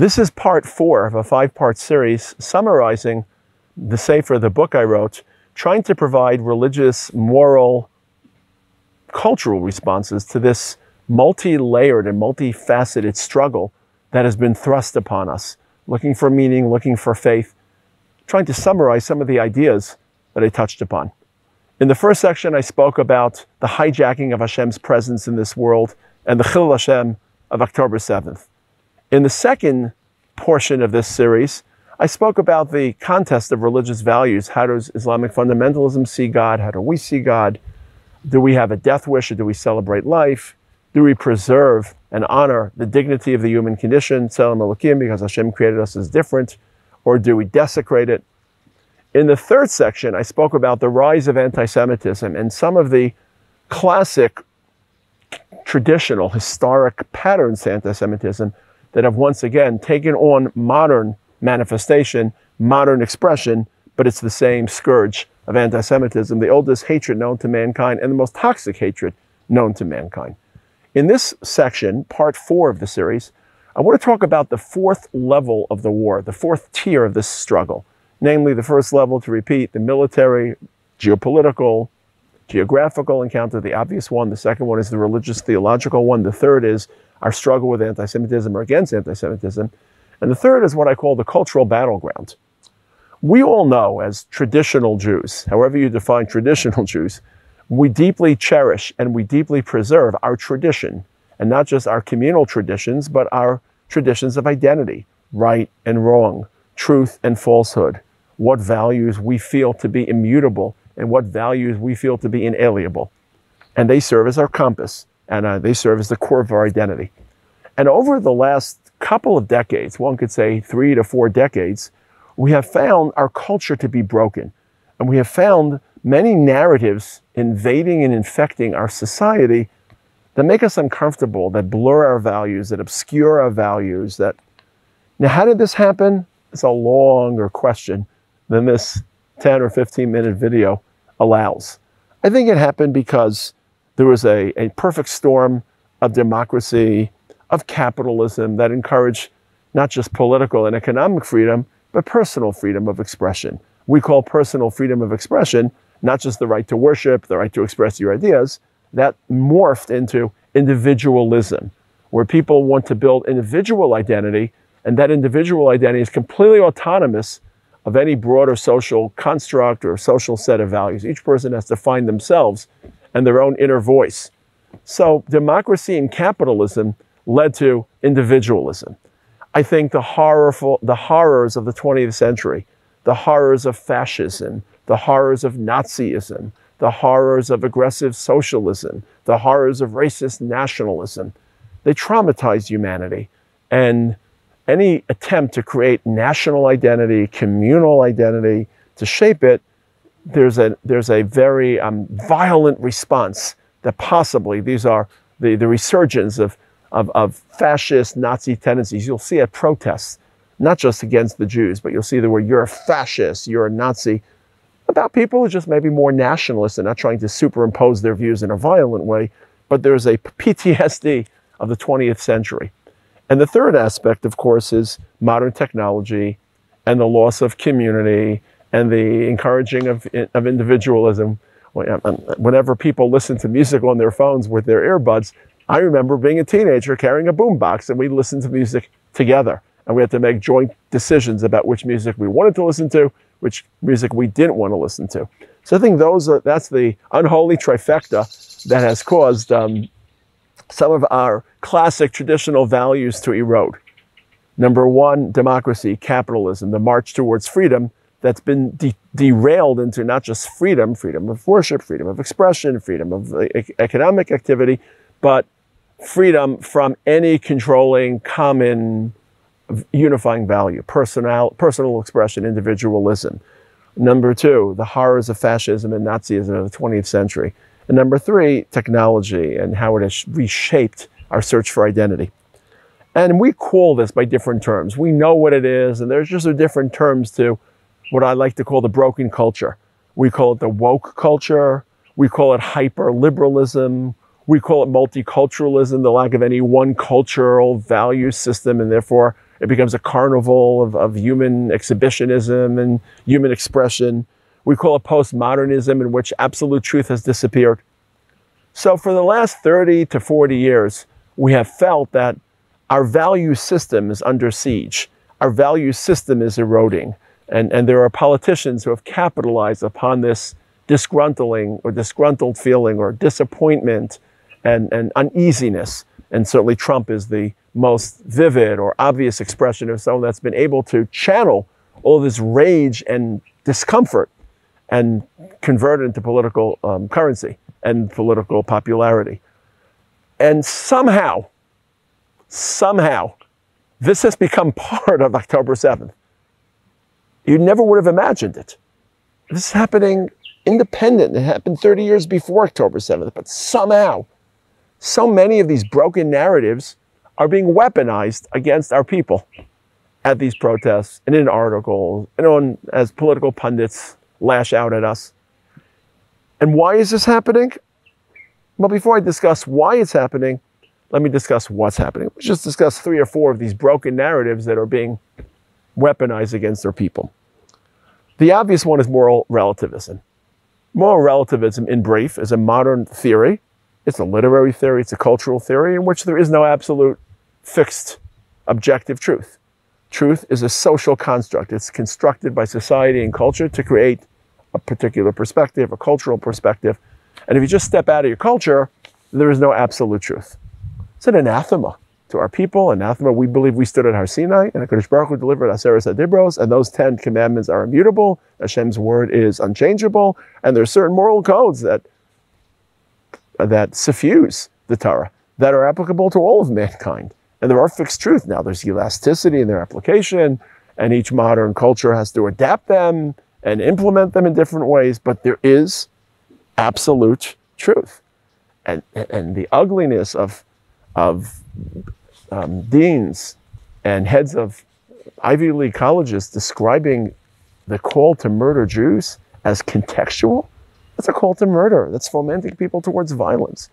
This is part 4 of a 5-part series summarizing the Sefer, the book I wrote, trying to provide religious, moral, cultural responses to this multi-layered and multifaceted struggle that has been thrust upon us, looking for meaning, looking for faith, trying to summarize some of the ideas that I touched upon. In the first section, I spoke about the hijacking of Hashem's presence in this world and the Chillul Hashem of October 7th. In the second portion of this series, I spoke about the contest of religious values. How does Islamic fundamentalism see God? How do we see God? Do we have a death wish or do we celebrate life? Do we preserve and honor the dignity of the human condition, Tzelem Elokim, because Hashem created us as different? Or do we desecrate it? In the third section, I spoke about the rise of anti-Semitism and some of the classic, traditional, historic patterns to anti-Semitism that have once again taken on modern manifestation, modern expression, but it's the same scourge of anti-Semitism, the oldest hatred known to mankind and the most toxic hatred known to mankind. In this section, part 4 of the series, I want to talk about the 4th level of the war, the 4th tier of this struggle. Namely, the first level, to repeat, the military, geopolitical, geographical encounter, the obvious one. The second one is the religious, theological one. The third is our struggle with anti-Semitism or against anti-Semitism. And the third is what I call the cultural battleground. We all know, as traditional Jews, however you define traditional Jews, we deeply cherish and we deeply preserve our tradition, and not just our communal traditions, but our traditions of identity, right and wrong, truth and falsehood, what values we feel to be immutable and what values we feel to be inalienable. And they serve as our compass, and they serve as the core of our identity. And over the last couple of decades, one could say 3 to 4 decades, we have found our culture to be broken. And we have found many narratives invading and infecting our society that make us uncomfortable, that blur our values, that obscure our values. Now, how did this happen? It's a longer question than this 10 or 15-minute video allows. I think it happened because there was a perfect storm of democracy, of capitalism that encouraged not just political and economic freedom, but personal freedom of expression. We call personal freedom of expression not just the right to worship, the right to express your ideas. That morphed into individualism, where people want to build individual identity, and that individual identity is completely autonomous of any broader social construct or social set of values. Each person has to find themselves and their own inner voice. So democracy and capitalism led to individualism. I think the horrors of the 20th century, the horrors of fascism, the horrors of Nazism, the horrors of aggressive socialism, the horrors of racist nationalism, they traumatized humanity. And any attempt to create national identity, communal identity, to shape it, there's a very violent response that possibly these are the resurgence of fascist Nazi tendencies. You'll see at protests, not just against the Jews, but you'll see the word, you're a fascist, you're a Nazi, about people who just maybe more nationalists and not trying to superimpose their views in a violent way, but there's a PTSD of the 20th century. And the third aspect, of course, is modern technology and the loss of community and the encouraging of individualism. Whenever people listen to music on their phones with their earbuds, I remember being a teenager carrying a boombox and we listened to music together. And we had to make joint decisions about which music we wanted to listen to, which music we didn't want to listen to. So I think that's the unholy trifecta that has caused some of our classic traditional values to erode. Number one, democracy, capitalism, the march towards freedom that's been derailed into not just freedom of worship, freedom of expression, freedom of economic activity, but freedom from any controlling, common, unifying value, personal expression, individualism. Number two, the horrors of fascism and Nazism of the 20th century. And number three, technology and how it has reshaped our search for identity. And we call this by different terms. We know what it is, and there's just different terms to what I like to call the broken culture. We call it the woke culture. We call it hyper-liberalism. We call it multiculturalism, the lack of any one cultural value system, and therefore It becomes a carnival of human exhibitionism and human expression. We call it postmodernism, in which absolute truth has disappeared. So for the last 30 to 40 years, we have felt that our value system is under siege. Our value system is eroding. And there are politicians who have capitalized upon this disgruntling or disgruntled feeling or disappointment and uneasiness. And certainly Trump is the most vivid or obvious expression of someone that's been able to channel all this rage and discomfort and convert it into political currency and political popularity. And somehow, this has become part of October 7th. You never would have imagined it. This is happening independent. It happened 30 years before October 7th, but somehow, so many of these broken narratives are being weaponized against our people at these protests and in articles and as political pundits lash out at us. And why is this happening? Well, before I discuss why it's happening, let me discuss what's happening. Let's just discuss 3 or 4 of these broken narratives that are being weaponized against our people. The obvious one is moral relativism. Moral relativism, in brief, is a modern theory. It's a literary theory, it's a cultural theory in which there is no absolute fixed objective truth. Truth is a social construct. It's constructed by society and culture to create a particular perspective, a cultural perspective. And if you just step out of your culture, there is no absolute truth. It's an anathema to our people, anathema. We believe we stood at Har Sinai, and HaKadosh Baruch Hu delivered Aseret HaDibros, and those 10 commandments are immutable. Hashem's word is unchangeable, and there are certain moral codes that suffuse the Torah, that are applicable to all of mankind. And there are fixed truth. Now there's elasticity in their application, and each modern culture has to adapt them and implement them in different ways, but there is absolute truth. And the ugliness of deans and heads of Ivy League colleges describing the call to murder Jews as contextual, that's a call to murder. That's fomenting people towards violence.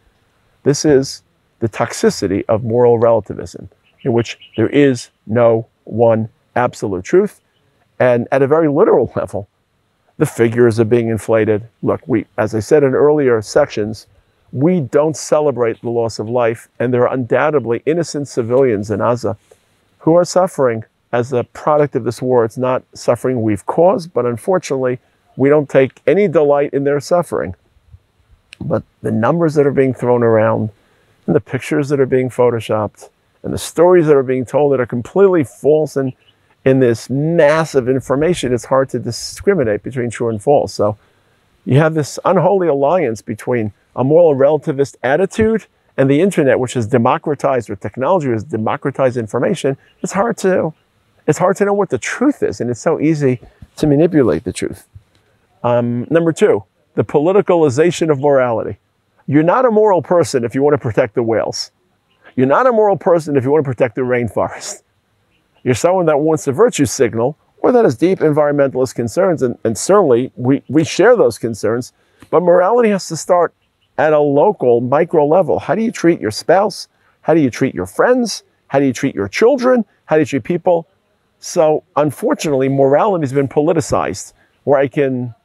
This is the toxicity of moral relativism, in which there is no one absolute truth. And at a very literal level, the figures are being inflated. Look, as I said in earlier sections, we don't celebrate the loss of life, and there are undoubtedly innocent civilians in Gaza who are suffering as a product of this war. It's not suffering we've caused, but unfortunately, we don't take any delight in their suffering. But the numbers that are being thrown around, and the pictures that are being photoshopped, and the stories that are being told that are completely false, and in this massive information, it's hard to discriminate between true and false. So you have this unholy alliance between a moral relativist attitude and the internet, which has democratized, or technology has democratized information. It's hard to know what the truth is, and it's so easy to manipulate the truth. Number 2, the politicalization of morality. You're not a moral person if you want to protect the whales. You're not a moral person if you want to protect the rainforest. You're someone that wants a virtue signal, or that has deep environmentalist concerns, and certainly we share those concerns, but morality has to start at a local, micro level. How do you treat your spouse? How do you treat your friends? How do you treat your children? How do you treat people? So unfortunately, morality has been politicized, where I can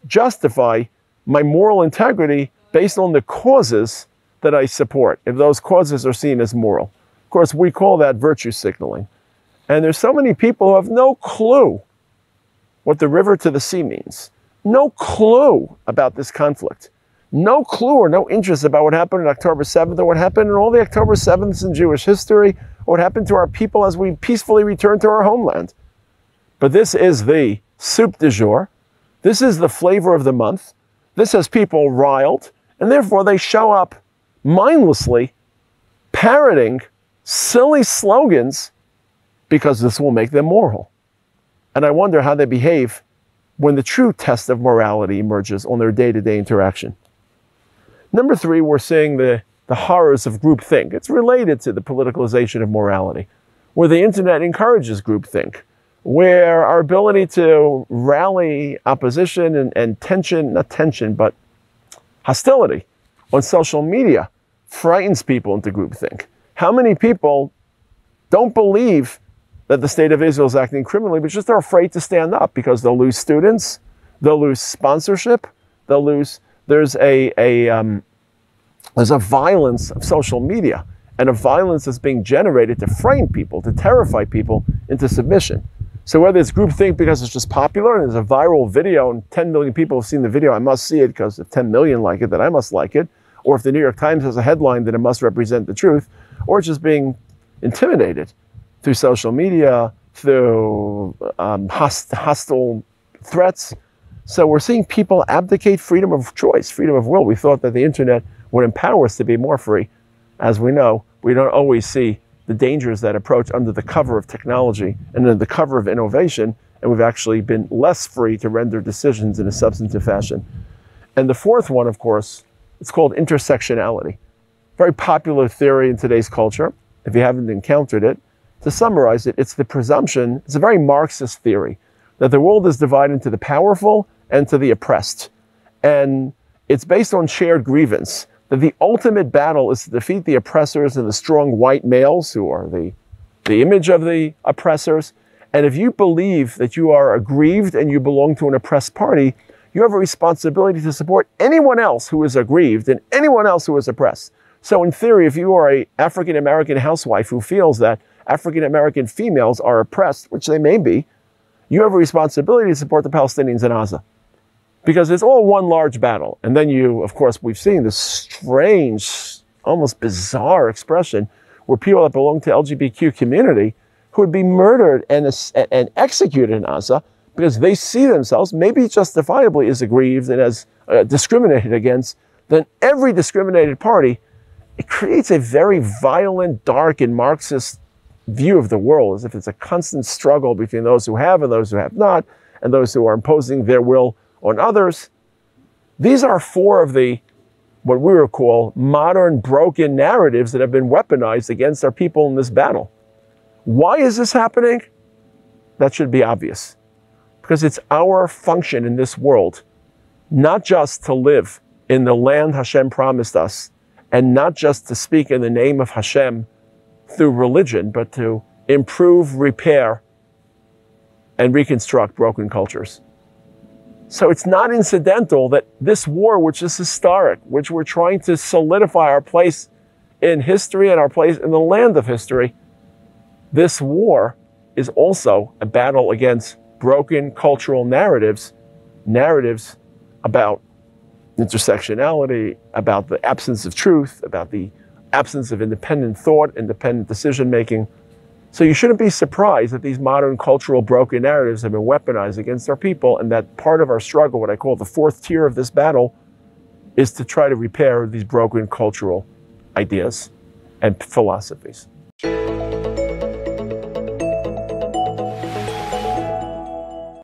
justify my moral integrity based on the causes that I support, if those causes are seen as moral. Of course, we call that virtue signaling. And there's so many people who have no clue what the river to the sea means. No clue about this conflict. No clue or no interest about what happened on October 7th, or what happened in all the October 7ths in Jewish history, or what happened to our people as we peacefully returned to our homeland. But this is the soup du jour. This is the flavor of the month. This has people riled, and therefore they show up mindlessly parroting silly slogans because this will make them moral. And I wonder how they behave when the true test of morality emerges on their day-to-day interaction. Number 3, we're seeing the horrors of groupthink. It's related to the politicalization of morality, where the internet encourages groupthink, where our ability to rally opposition and tension, not tension, but hostility on social media frightens people into groupthink. How many people don't believe that the state of Israel is acting criminally, but just they're afraid to stand up because they'll lose students, they'll lose sponsorship, they'll lose, there's a violence of social media and a violence that's being generated to frighten people, to terrify people into submission. So whether it's groupthink because it's just popular and there's a viral video and 10 million people have seen the video, I must see it because if 10 million like it, then I must like it. Or if the New York Times has a headline, then it must represent the truth. Or it's just being intimidated through social media, through hostile threats. So we're seeing people abdicate freedom of choice, freedom of will. We thought that the internet would empower us to be more free. As we know, we don't always see the dangers that approach under the cover of technology and under the cover of innovation, and we've actually been less free to render decisions in a substantive fashion. And the fourth one, of course, it's called intersectionality. Very popular theory in today's culture. If you haven't encountered it, to summarize it, it's the presumption, it's a very Marxist theory, that the world is divided into the powerful and to the oppressed. And it's based on shared grievance, that the ultimate battle is to defeat the oppressors and the strong white males who are the image of the oppressors. And if you believe that you are aggrieved and you belong to an oppressed party, you have a responsibility to support anyone else who is aggrieved and anyone else who is oppressed. So in theory, if you are an African-American housewife who feels that African-American females are oppressed, which they may be, you have a responsibility to support the Palestinians in Gaza. Because it's all one large battle. And then you, of course, we've seen this strange, almost bizarre expression where people that belong to the LGBTQ community who would be murdered and executed in Gaza because they see themselves, maybe justifiably, as aggrieved and as discriminated against, then every discriminated party, it creates a very violent, dark, and Marxist view of the world, as if it's a constant struggle between those who have and those who have not, and those who are imposing their will on others. These are four of the, what we would call, modern broken narratives that have been weaponized against our people in this battle. Why is this happening? That should be obvious. Because it's our function in this world, not just to live in the land Hashem promised us, and not just to speak in the name of Hashem through religion, but to improve, repair, and reconstruct broken cultures. So it's not incidental that this war, which is historic, which we're trying to solidify our place in history and our place in the land of history, this war is also a battle against broken cultural narratives about intersectionality, about the absence of truth, about the absence of independent thought, independent decision-making. So you shouldn't be surprised that these modern cultural broken narratives have been weaponized against our people, and that part of our struggle, what I call the fourth tier of this battle, is to try to repair these broken cultural ideas and philosophies.